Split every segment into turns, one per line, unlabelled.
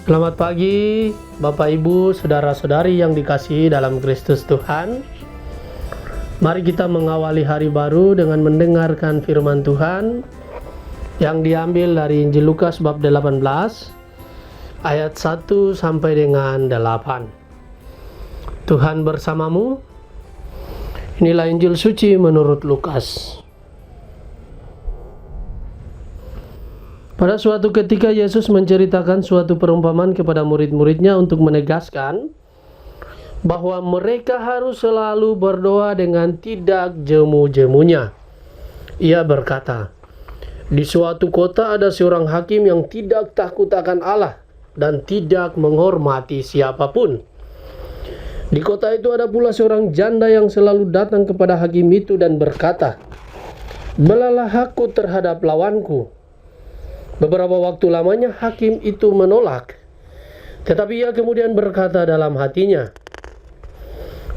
Selamat pagi, Bapak Ibu, saudara-saudari yang dikasihi dalam Kristus Tuhan. Mari kita mengawali hari baru dengan mendengarkan firman Tuhan yang diambil dari Injil Lukas bab 18 ayat 1 sampai dengan 8. Tuhan bersamamu. Inilah Injil suci menurut Lukas. Pada suatu ketika Yesus menceritakan suatu perumpamaan kepada murid-muridnya untuk menegaskan bahwa mereka harus selalu berdoa dengan tidak jemu-jemunya. Ia berkata, di suatu kota ada seorang hakim yang tidak takut akan Allah dan tidak menghormati siapapun. Di kota itu ada pula seorang janda yang selalu datang kepada hakim itu dan berkata, belalah aku terhadap lawanku. Beberapa waktu lamanya hakim itu menolak. Tetapi ia kemudian berkata dalam hatinya,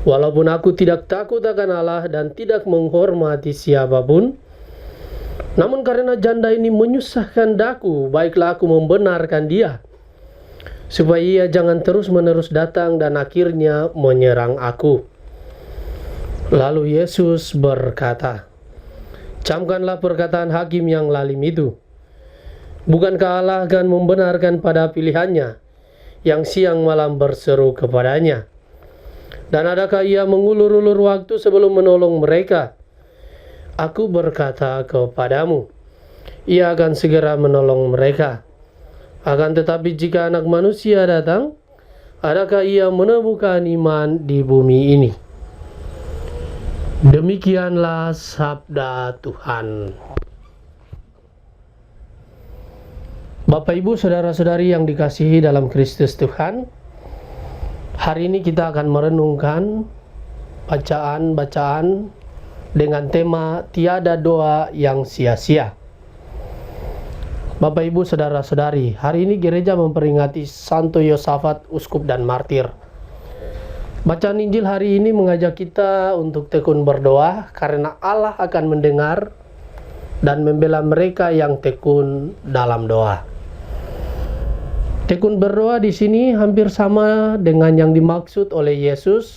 walaupun aku tidak takut akan Allah dan tidak menghormati siapapun, namun karena janda ini menyusahkan daku, baiklah aku membenarkan dia, supaya ia jangan terus-menerus datang dan akhirnya menyerang aku. Lalu Yesus berkata, camkanlah perkataan hakim yang lalim itu. Bukankah Allah akan membenarkan pada pilihannya yang siang malam berseru kepadanya? Dan adakah ia mengulur-ulur waktu sebelum menolong mereka? Aku berkata kepadamu, ia akan segera menolong mereka. Akan tetapi jika Anak Manusia datang, adakah ia menemukan iman di bumi ini? Demikianlah sabda Tuhan. Bapak Ibu saudara-saudari yang dikasihi dalam Kristus Tuhan, hari ini kita akan merenungkan bacaan-bacaan dengan tema tiada doa yang sia-sia. Bapak Ibu saudara-saudari, hari ini gereja memperingati Santo Yosafat, uskup dan martir. Bacaan Injil hari ini mengajak kita untuk tekun berdoa karena Allah akan mendengar dan membela mereka yang tekun dalam doa. Tekun berdoa di sini hampir sama dengan yang dimaksud oleh Yesus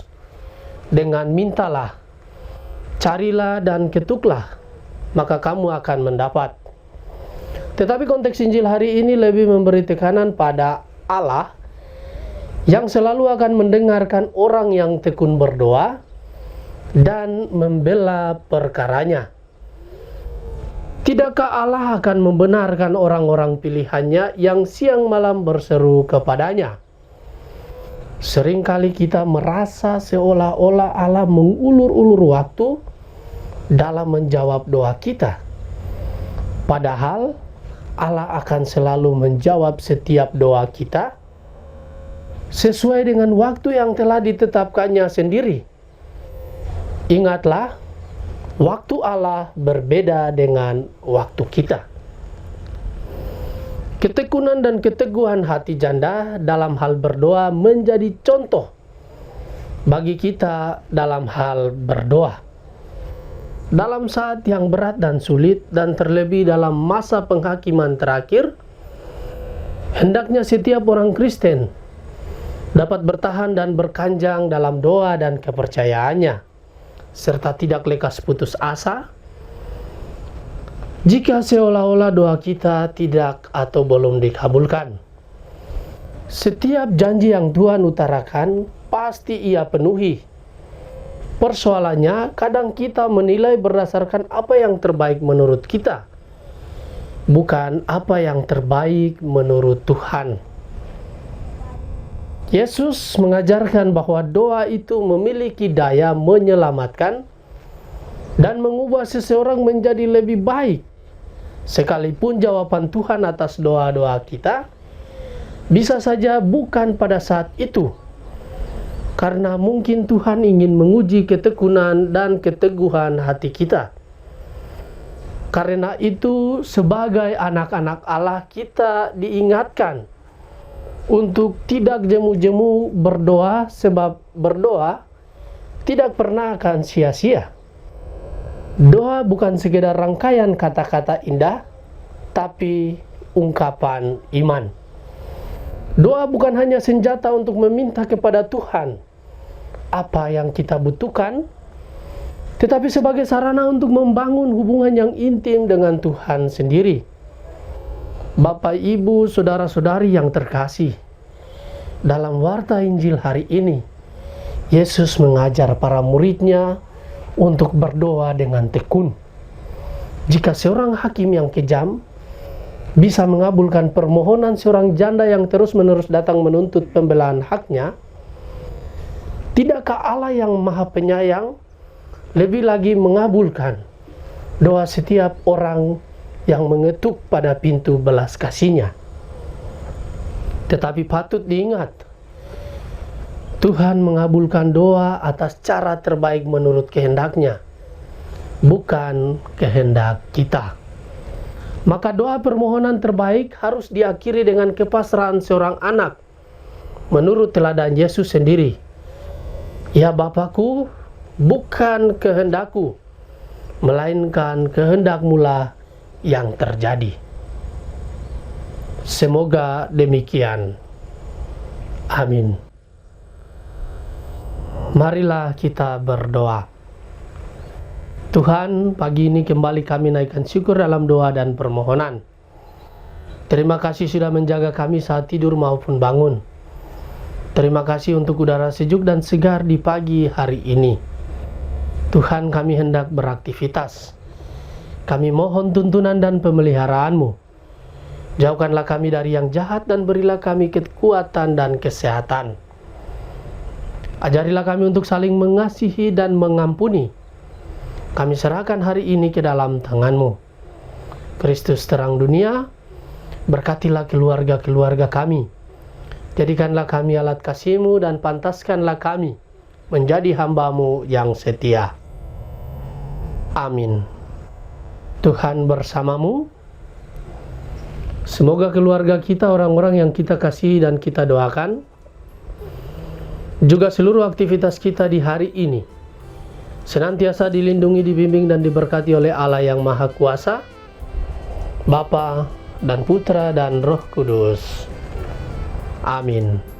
dengan mintalah, carilah dan ketuklah, maka kamu akan mendapat. Tetapi konteks Injil hari ini lebih memberi tekanan pada Allah yang selalu akan mendengarkan orang yang tekun berdoa dan membela perkaranya. Tidakkah Allah akan membenarkan orang-orang pilihannya yang siang malam berseru kepadanya? Seringkali kita merasa seolah-olah Allah mengulur-ulur waktu dalam menjawab doa kita. Padahal Allah akan selalu menjawab setiap doa kita sesuai dengan waktu yang telah ditetapkannya sendiri. Ingatlah, waktu Allah berbeda dengan waktu kita. Ketekunan dan keteguhan hati janda dalam hal berdoa menjadi contoh bagi kita dalam hal berdoa. Dalam saat yang berat dan sulit dan terlebih dalam masa penghakiman terakhir, hendaknya setiap orang Kristen dapat bertahan dan berkanjang dalam doa dan kepercayaannya, serta tidak lekas putus asa jika seolah-olah doa kita tidak atau belum dikabulkan. Setiap janji yang Tuhan utarakan pasti Ia penuhi. Persoalannya, kadang kita menilai berdasarkan apa yang terbaik menurut kita, bukan apa yang terbaik menurut Tuhan. Yesus mengajarkan bahwa doa itu memiliki daya menyelamatkan dan mengubah seseorang menjadi lebih baik. Sekalipun jawaban Tuhan atas doa-doa kita bisa saja bukan pada saat itu, karena mungkin Tuhan ingin menguji ketekunan dan keteguhan hati kita. Karena itu, sebagai anak-anak Allah, kita diingatkan untuk tidak jemu-jemu berdoa, sebab berdoa tidak pernah akan sia-sia. Doa bukan sekedar rangkaian kata-kata indah, tapi ungkapan iman. Doa bukan hanya senjata untuk meminta kepada Tuhan apa yang kita butuhkan, tetapi sebagai sarana untuk membangun hubungan yang intim dengan Tuhan sendiri. Bapak, Ibu, saudara-saudari yang terkasih, dalam warta Injil hari ini, Yesus mengajar para muridnya untuk berdoa dengan tekun. Jika seorang hakim yang kejam bisa mengabulkan permohonan seorang janda yang terus-menerus datang menuntut pembelaan haknya, tidakkah Allah yang Maha Penyayang lebih lagi mengabulkan doa setiap orang yang mengetuk pada pintu belas kasih-Nya? Tetapi patut diingat, Tuhan mengabulkan doa atas cara terbaik menurut kehendak-Nya, bukan kehendak kita. Maka doa permohonan terbaik harus diakhiri dengan kepasrahan seorang anak menurut teladan Yesus sendiri. Ya Bapakku, bukan kehendakku, melainkan kehendak-Mu lah yang terjadi. Semoga demikian. Amin. Marilah kita berdoa. Tuhan, pagi ini kembali kami naikkan syukur dalam doa dan permohonan. Terima kasih sudah menjaga kami saat tidur maupun bangun. Terima kasih untuk udara sejuk dan segar di pagi hari ini. Tuhan, kami hendak beraktivitas. Kami mohon tuntunan dan pemeliharaan-Mu. Jauhkanlah kami dari yang jahat dan berilah kami kekuatan dan kesehatan. Ajarilah kami untuk saling mengasihi dan mengampuni. Kami serahkan hari ini ke dalam tangan-Mu. Kristus terang dunia, berkatilah keluarga-keluarga kami. Jadikanlah kami alat kasih-Mu dan pantaskanlah kami menjadi hamba-Mu yang setia. Amin. Tuhan bersamamu. Semoga keluarga kita, orang-orang yang kita kasihi dan kita doakan, juga seluruh aktivitas kita di hari ini senantiasa dilindungi, dibimbing, dan diberkati oleh Allah yang Maha Kuasa, Bapa dan Putra dan Roh Kudus. Amin.